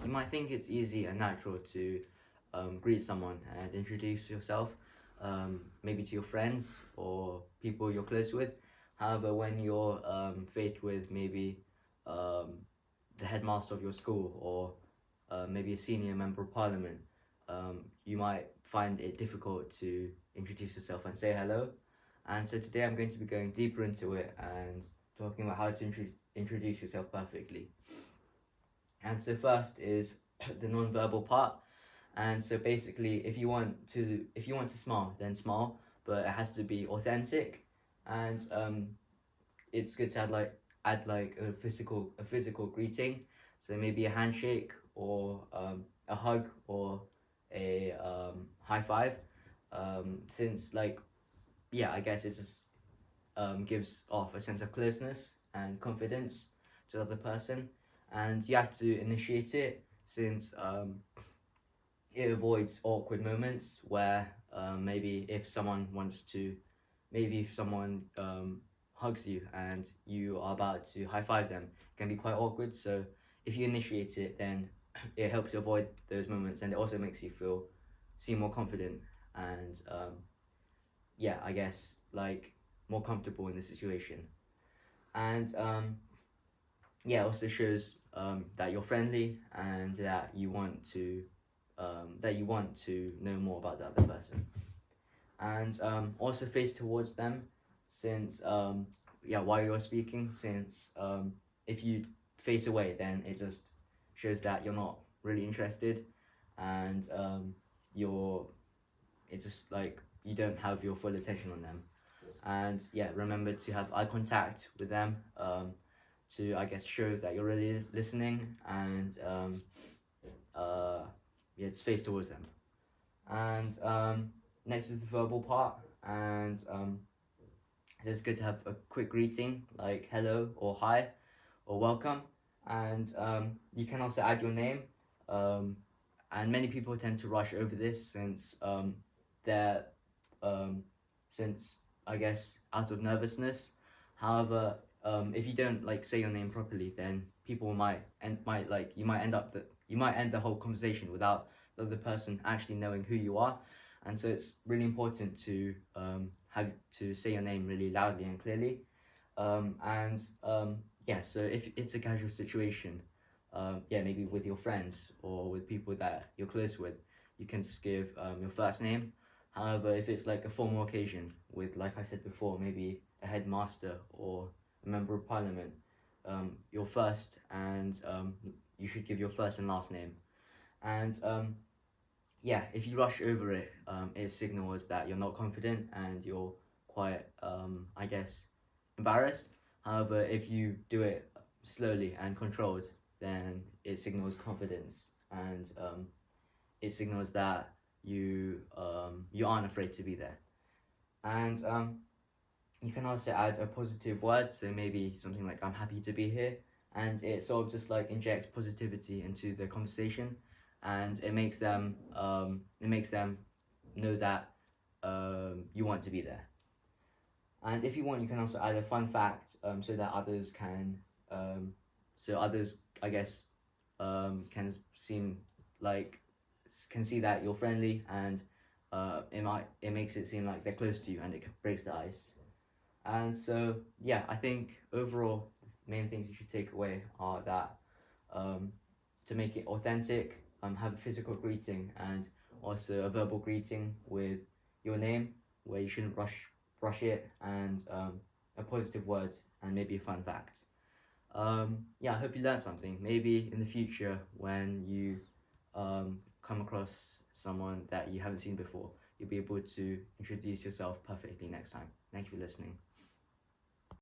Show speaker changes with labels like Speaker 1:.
Speaker 1: you might think it's easy and natural to greet someone and introduce yourself, maybe to your friends or people you're close with. However, when you're faced with maybe the headmaster of your school or maybe a senior member of parliament, you might find it difficult to introduce yourself and say hello. And so today I'm going to be going deeper into it and talking about how to introduce yourself perfectly. And so first is the non-verbal part. And so basically, if you want to smile, then smile, but it has to be authentic. And it's good to add like a physical greeting. So maybe a handshake or a hug or a high five. Since I guess it just gives off a sense of closeness and confidence to the other person, and you have to initiate it since it avoids awkward moments where maybe if someone hugs you and you are about to high five them, it can be quite awkward. So if you initiate it, then it helps you avoid those moments, and it also makes you seem more confident and I guess more comfortable in the situation. And it also shows that you're friendly and that you want to know more about the other person. And also face towards them, since while you're speaking, since if you face away, then it just shows that you're not really interested, and it's just like you don't have your full attention on them. And remember to have eye contact with them, to I guess show that you're really listening, and just face towards them. And next is the verbal part, and so it's good to have a quick greeting like hello or hi or welcome. And you can also add your name, and many people tend to rush over this since they're since I guess out of nervousness. However, if you don't say your name properly, then people might end the whole conversation without the other person actually knowing who you are. And so it's really important to have to say your name really loudly and clearly. So if it's a casual situation, maybe with your friends or with people that you're close with, you can just give your first name. However, if it's like a formal occasion with, like I said before, maybe a headmaster or a member of parliament, your first and you should give your first and last name. And if you rush over it, it signals that you're not confident and you're quite, I guess, embarrassed. However, if you do it slowly and controlled, then it signals confidence, and it signals that you aren't afraid to be there. And you can also add a positive word, so maybe something like "I'm happy to be here," and it sort of just injects positivity into the conversation, and it makes them know that you want to be there. And if you want, you can also add a fun fact, so that others can I guess can see that you're friendly, and it makes it seem like they're close to you, and it breaks the ice. And so I think overall the main things you should take away are that to make it authentic, have a physical greeting and also a verbal greeting with your name, where you shouldn't rush it, and a positive word and maybe a fun fact. I hope you learned something. Maybe in the future, when you come across someone that you haven't seen before, you'll be able to introduce yourself perfectly next time. Thank you for listening.